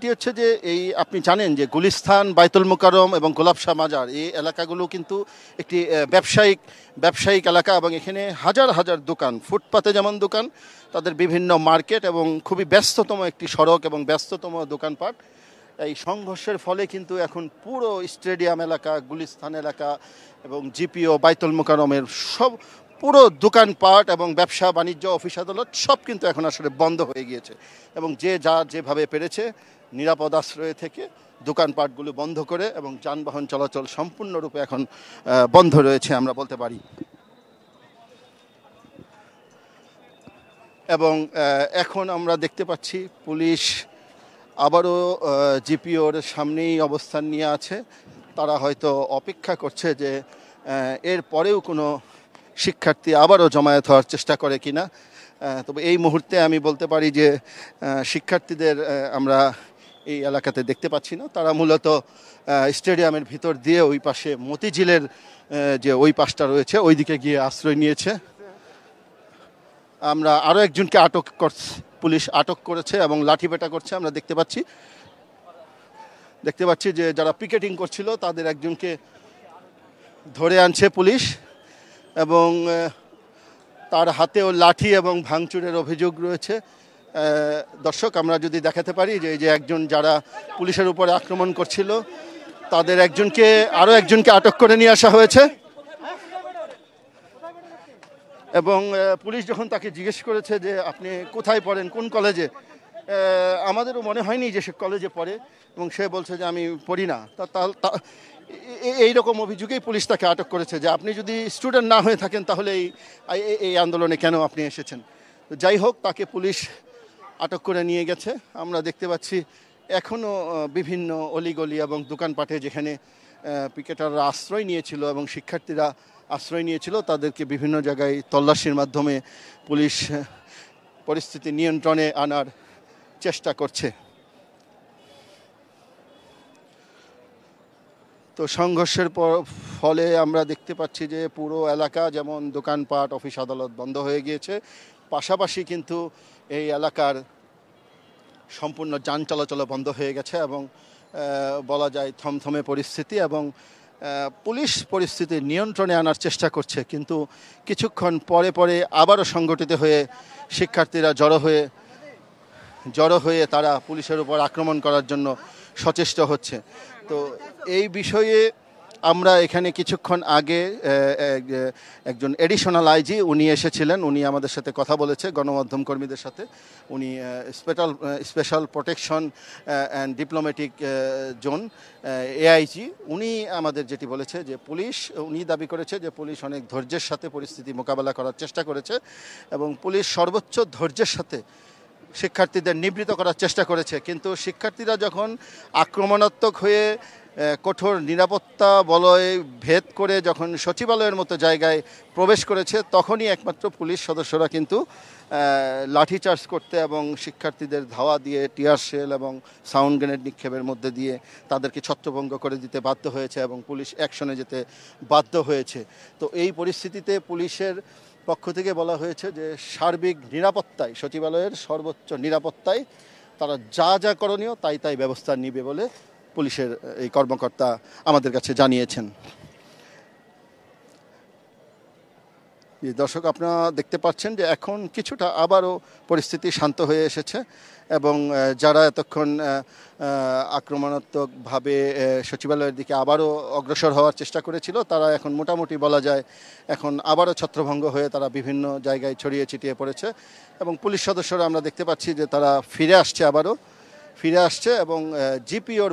একটি হচ্ছে যে এই আপনি জানেন যে গুলিস্তান, বাইতুল মোকাররম এবং গোলাপ শাহ মাজার এই এলাকাগুলো কিন্তু একটি ব্যবসায়িক এলাকা এবং এখানে হাজার হাজার দোকান, ফুটপাতে যেমন দোকান, তাদের বিভিন্ন মার্কেট এবং খুবই ব্যস্ততম একটি সড়ক এবং ব্যস্ততম দোকানপাট। এই সংঘর্ষের ফলে কিন্তু এখন পুরো স্টেডিয়াম এলাকা, গুলিস্তান এলাকা এবং জিপিও, বাইতুল মোকাররমের পুরো দোকানপাট এবং ব্যবসা বাণিজ্য, অফিস আদালত সব কিন্তু এখন আসলে বন্ধ হয়ে গিয়েছে এবং যে যেভাবে পেরেছে নিরাপদ আশ্রয়ে থেকে দোকানপাটগুলো বন্ধ করে এবং যানবাহন চলাচল সম্পূর্ণরূপে এখন বন্ধ রয়েছে আমরা বলতে পারি। এবং এখন আমরা দেখতে পাচ্ছি পুলিশ আবারও জিপিওর সামনেই অবস্থান নিয়ে আছে। তারা হয়তো অপেক্ষা করছে যে এর পরেও কোনো শিক্ষার্থী আবারও জমায়েত হওয়ার চেষ্টা করে কিনা। তবে এই মুহূর্তে আমি বলতে পারি যে শিক্ষার্থীদের আমরা এই এলাকাতে দেখতে পাচ্ছি না। তারা মূলত স্টেডিয়ামের ভিতর দিয়ে ওই পাশে মতিঝিলের যে ওই পাশটা রয়েছে ওই দিকে গিয়ে আশ্রয় নিয়েছে। আমরা আরও একজনকে পুলিশ আটক করেছে এবং লাঠিপেটা করছে আমরা দেখতে পাচ্ছি যে যারা পিকেটিং করছিল তাদের একজনকে ধরে আনছে পুলিশ এবং তার হাতেও লাঠি এবং ভাঙচুরের অভিযোগ রয়েছে। দর্শক, আমরা যদি দেখাতে পারি যে এই যে একজন যারা পুলিশের উপরে আক্রমণ করছিল তাদের আরও একজনকে আটক করে নিয়ে আসা হয়েছে এবং পুলিশ যখন তাকে জিজ্ঞেস করেছে যে আপনি কোথায় পড়েন, কোন কলেজে, আমাদেরও মনে হয়নি যে সে কলেজে পড়ে এবং সে বলছে যে আমি পড়ি না। এইরকম অভিযোগেই পুলিশ তাকে আটক করেছে যে আপনি যদি স্টুডেন্ট না হয়ে থাকেন তাহলে এই আন্দোলনে কেন আপনি এসেছেন। যাই হোক, তাকে পুলিশ আটক করে নিয়ে গেছে। আমরা দেখতে পাচ্ছি এখনও বিভিন্ন অলিগলি এবং দোকানপাটে যেখানে পিকেটাররা আশ্রয় নিয়েছিল এবং শিক্ষার্থীরা আশ্রয় নিয়েছিল তাদেরকে বিভিন্ন জায়গায় তল্লাশির মাধ্যমে পুলিশ পরিস্থিতি নিয়ন্ত্রণে আনার চেষ্টা করছে। তো সংঘর্ষের ফলে আমরা দেখতে পাচ্ছি যে পুরো এলাকা যেমন দোকানপাট, অফিস আদালত বন্ধ হয়ে গিয়েছে, পাশাপাশি কিন্তু এই এলাকার সম্পূর্ণ যান চলাচল বন্ধ হয়ে গেছে এবং বলা যায় থমথমে পরিস্থিতি এবং পুলিশ পরিস্থিতি নিয়ন্ত্রণে আনার চেষ্টা করছে। কিন্তু কিছুক্ষণ পরে আবারও সংগঠিত হয়ে শিক্ষার্থীরা জড়ো হয়ে তারা পুলিশের উপর আক্রমণ করার জন্য সচেষ্ট হচ্ছে। তো এই বিষয়ে আমরা এখানে কিছুক্ষণ আগে একজন এডিশনাল আইজি উনি এসেছিলেন, উনি আমাদের সাথে কথা বলেছে গণমাধ্যম কর্মীদের সাথে। উনি special protection and diplomatic zone AIG, উনি আমাদের যেটি বলেছে যে উনি দাবি করেছে যে পুলিশ অনেক ধৈর্যের সাথে পরিস্থিতি মোকাবেলা করার চেষ্টা করেছে এবং পুলিশ সর্বোচ্চ ধৈর্যের সাথে শিক্ষার্থীদের নিবৃত করার চেষ্টা করেছে। কিন্তু শিক্ষার্থীরা যখন আক্রমণাত্মক হয়ে কঠোর নিরাপত্তা বলয় ভেদ করে যখন সচিবালয়ের মতো জায়গায় প্রবেশ করেছে তখনই একমাত্র পুলিশ সদস্যরা কিন্তু লাঠিচার্জ করতে এবং শিক্ষার্থীদের ধাওয়া দিয়ে টিয়ার শেল এবং সাউন্ড গ্রেনেড নিক্ষেপের মধ্যে দিয়ে তাদেরকে ছত্রভঙ্গ করে দিতে বাধ্য হয়েছে এবং পুলিশ অ্যাকশনে যেতে বাধ্য হয়েছে। তো এই পরিস্থিতিতে পুলিশের পক্ষ থেকে বলা হয়েছে যে সার্বিক নিরাপত্তায়, সচিবালয়ের সর্বোচ্চ নিরাপত্তায় তারা যা করণীয় তাই ব্যবস্থা নিবে বলে পুলিশের এই কর্মকর্তা আমাদের কাছে জানিয়েছেন। দর্শক, আপনারা দেখতে পাচ্ছেন যে এখন কিছুটা আবারও পরিস্থিতি শান্ত হয়ে এসেছে এবং যারা এতক্ষণ আক্রমণাত্মকভাবে সচিবালয়ের দিকে আবারও অগ্রসর হওয়ার চেষ্টা করেছিল তারা এখন মোটামুটি বলা যায় এখন আবারও ছত্রভঙ্গ হয়ে তারা বিভিন্ন জায়গায় ছড়িয়ে ছিটিয়ে পড়েছে এবং পুলিশ সদস্যরা আমরা দেখতে পাচ্ছি যে তারা ফিরে আসছে এবং জিপিওর